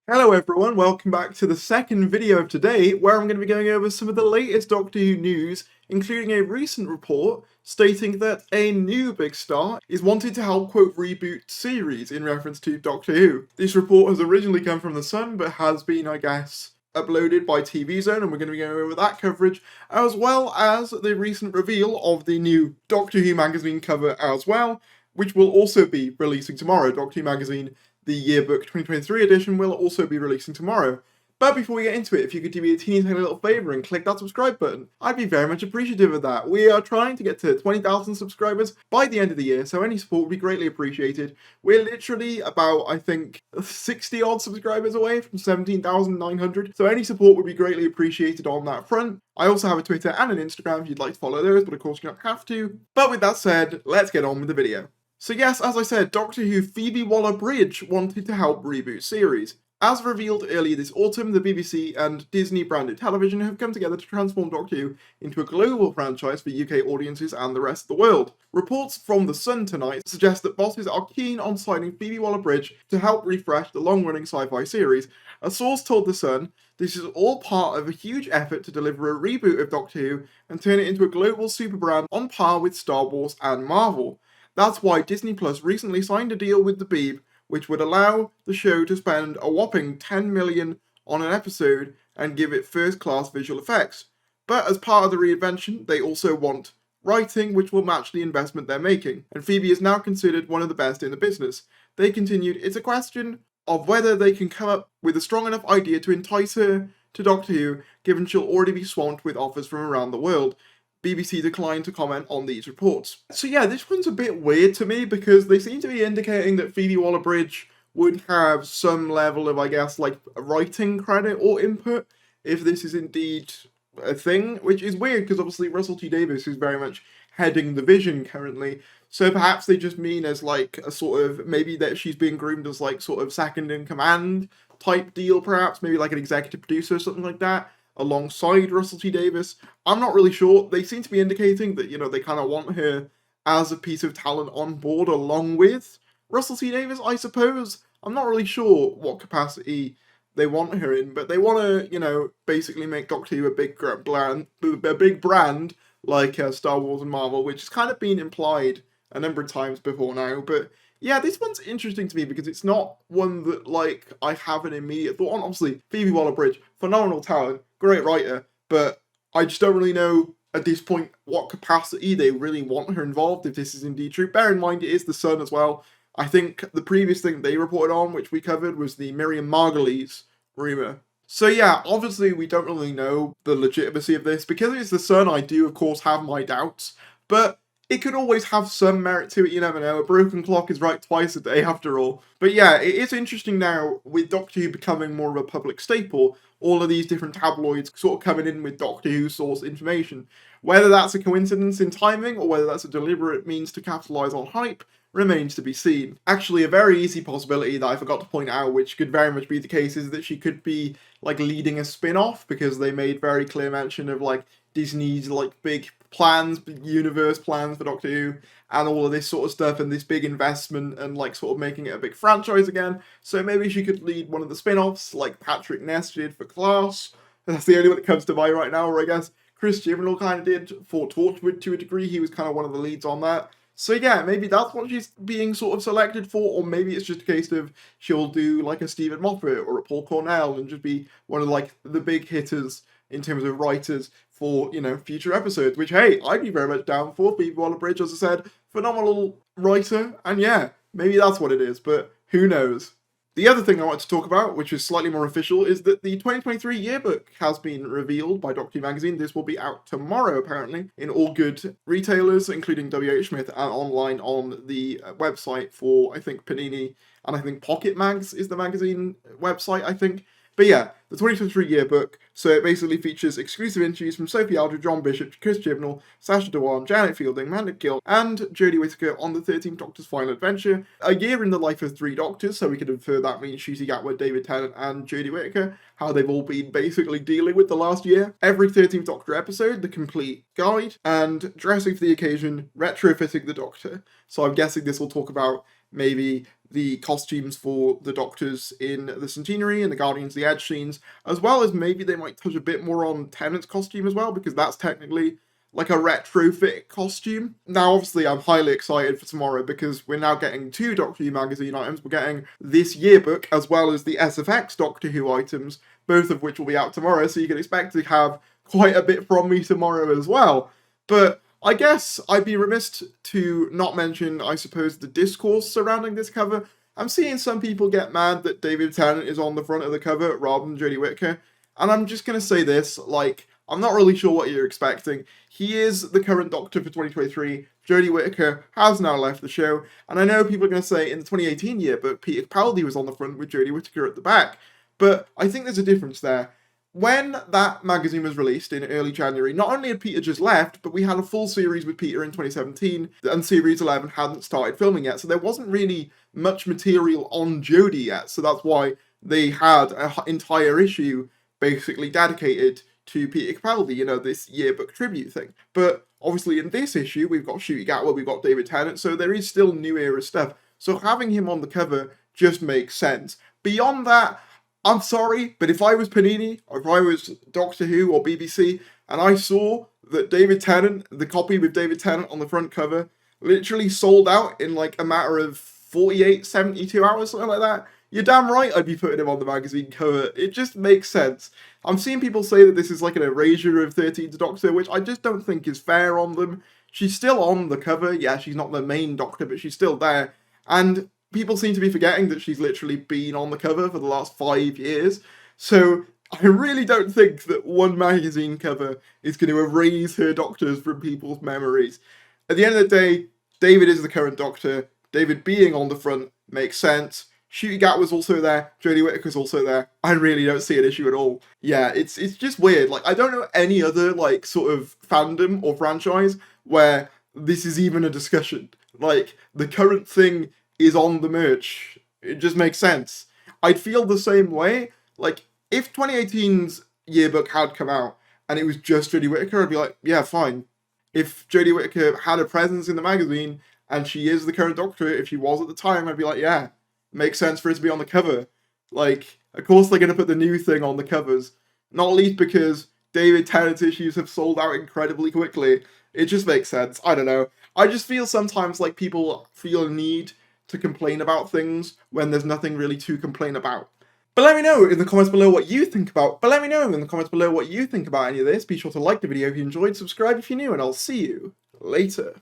Hello everyone, welcome back to the second video of today, where I'm going to be going over some of the latest Doctor Who news, including a recent report stating that a new big star is wanted to help, quote, reboot series in reference to Doctor Who. This report has originally come from The Sun, but has been, I guess, uploaded by TV Zone, and we're going to be going over that coverage, as well as the recent reveal of the new Doctor Who magazine cover as well, which will also be releasing tomorrow. Doctor Who magazine, the Yearbook 2023 edition, will also be releasing tomorrow. But before we get into it, if you could do me a teeny tiny little favour and click that subscribe button, I'd be very much appreciative of that. We are trying to get to 20,000 subscribers by the end of the year, so any support would be greatly appreciated. We're literally about, I think, 60 odd subscribers away from 17,900, so any support would be greatly appreciated on that front. I also have a Twitter and an Instagram if you'd like to follow those, but of course you don't have to. But with that said, let's get on with the video. So yes, as I said, Doctor Who Phoebe Waller-Bridge wanted to help reboot series. As revealed earlier this autumn, the BBC and Disney branded television have come together to transform Doctor Who into a global franchise for UK audiences and the rest of the world. Reports from The Sun tonight suggest that bosses are keen on signing Phoebe Waller-Bridge to help refresh the long-running sci-fi series. A source told The Sun this is all part of a huge effort to deliver a reboot of Doctor Who and turn it into a global super brand on par with Star Wars and Marvel. That's why Disney Plus recently signed a deal with the Beeb, which would allow the show to spend a whopping $10 million on an episode and give it first-class visual effects. But as part of the reinvention, they also want writing which will match the investment they're making, and Phoebe is now considered one of the best in the business. They continued, it's a question of whether they can come up with a strong enough idea to entice her to Doctor Who, given she'll already be swamped with offers from around the world. BBC declined to comment on these reports. So yeah, this one's a bit weird to me because they seem to be indicating that Phoebe Waller-Bridge would have some level of, I guess, like writing credit or input if this is indeed a thing, which is weird because obviously Russell T Davies is very much heading the Vision currently. So perhaps they just mean as like a sort of, maybe that she's being groomed as like sort of second in command type deal, perhaps, maybe like an executive producer or something like that, alongside Russell T Davies. I'm not really sure. They seem to be indicating that, you know, they kind of want her as a piece of talent on board along with Russell T Davies, I suppose. I'm not really sure what capacity they want her in, but they want to, you know, basically make Doctor Who a big brand like Star Wars and Marvel, which has kind of been implied a number of times before now. But yeah, this one's interesting to me because it's not one that, like, I have an immediate thought on. Obviously, Phoebe Waller-Bridge, phenomenal talent, great writer, but I just don't really know at this point what capacity they really want her involved if this is indeed true. Bear in mind, it is The Sun as well. I think the previous thing they reported on, which we covered, was the Miriam Margolyes rumour. So yeah, obviously we don't really know the legitimacy of this. Because it's The Sun, I do of course have my doubts, but it could always have some merit to it, you never know. A broken clock is right twice a day after all. But yeah, it is interesting now, with Doctor Who becoming more of a public staple, all of these different tabloids sort of coming in with Doctor Who source information. Whether that's a coincidence in timing, or whether that's a deliberate means to capitalise on hype, remains to be seen. Actually, a very easy possibility that I forgot to point out, which could very much be the case, is that she could be, like, leading a spin-off, because they made very clear mention of, like, Disney's, like, big plans, universe plans for Doctor Who, and all of this sort of stuff, and this big investment, and like sort of making it a big franchise again. So maybe she could lead one of the spin-offs, like Patrick Ness did for Class. That's the only one that comes to mind right now, or I guess Chris Chibnall kind of did for Torchwood to a degree. He was kind of one of the leads on that. So yeah, maybe that's what she's being sort of selected for, or maybe it's just a case of she'll do like a Stephen Moffat or a Paul Cornell and just be one of like the big hitters in terms of writers for, you know, future episodes, which, hey, I'd be very much down for. Phoebe Waller-Bridge, as I said, phenomenal writer, and yeah, maybe that's what it is, but who knows. The other thing I want to talk about, which is slightly more official, is that the 2023 yearbook has been revealed by Doctor Who magazine. This will be out tomorrow, apparently, in all good retailers, including WH Smith, and online on the website for, I think, Panini, and I think Pocket Mags is the magazine website, I think. But yeah, the 2023 yearbook, so it basically features exclusive interviews from Sophie Aldred, John Bishop, Chris Chibnall, Sacha Dhawan, Janet Fielding, Mandip Gill, and Jodie Whittaker on the 13th Doctor's final adventure. A year in the life of 3 Doctors, so we could infer that means Ncuti Gatwa, David Tennant, and Jodie Whittaker, how they've all been basically dealing with the last year. Every 13th Doctor episode, the complete guide, and dressing for the occasion, retrofitting the Doctor. So I'm guessing this will talk about maybe the costumes for the Doctors in the Centenary and the Guardians of the Edge scenes, as well as maybe they might touch a bit more on Tennant's costume as well, because that's technically like a retrofit costume. Now, obviously, I'm highly excited for tomorrow because we're now getting 2 Doctor Who magazine items. We're getting this yearbook as well as the SFX Doctor Who items, both of which will be out tomorrow, so you can expect to have quite a bit from me tomorrow as well. But I guess I'd be remiss to not mention, I suppose, the discourse surrounding this cover. I'm seeing some people get mad that David Tennant is on the front of the cover rather than Jodie Whittaker, and I'm just going to say this, like, I'm not really sure what you're expecting. He is the current Doctor for 2023. Jodie Whittaker has now left the show, and I know people are going to say in the 2018 yearbook, Peter Capaldi was on the front with Jodie Whittaker at the back, but I think there's a difference there. When that magazine was released in early January, not only had Peter just left, but we had a full series with Peter in 2017, and Series 11 hadn't started filming yet, so there wasn't really much material on Jodie yet, so that's why they had an entire issue basically dedicated to Peter Capaldi, you know, this yearbook tribute thing. But obviously in this issue, we've got Ncuti Gatwa, we've got David Tennant, so there is still new era stuff. So having him on the cover just makes sense. Beyond that, I'm sorry, but if I was Panini, or if I was Doctor Who or BBC, and I saw that David Tennant, the copy with David Tennant on the front cover, literally sold out in like a matter of 48, 72 hours, something like that, you're damn right I'd be putting him on the magazine cover. It just makes sense. I'm seeing people say that this is like an erasure of 13's Doctor, which I just don't think is fair on them. She's still on the cover. Yeah, she's not the main Doctor, but she's still there. And people seem to be forgetting that she's literally been on the cover for the last 5 years. So I really don't think that one magazine cover is going to erase her Doctors from people's memories. At the end of the day, David is the current Doctor. David being on the front makes sense. Ncuti Gatwa's also there, Jodie Whittaker's also there. I really don't see an issue at all. Yeah, it's just weird. Like, I don't know any other, like, sort of fandom or franchise where this is even a discussion. Like, the current thing is on the merch. It just makes sense. I'd feel the same way. Like, if 2018's yearbook had come out and it was just Jodie Whittaker, I'd be like, yeah, fine. If Jodie Whittaker had a presence in the magazine and she is the current Doctor, if she was at the time, I'd be like, yeah, makes sense for it to be on the cover. Like, of course they're going to put the new thing on the covers. Not least because David Tennant's issues have sold out incredibly quickly. It just makes sense. I don't know. I just feel sometimes like people feel a need to complain about things when there's nothing really to complain about. But let me know in the comments below what you think about. Any of this. Be sure to like the video if you enjoyed, subscribe if you're new, and I'll see you later.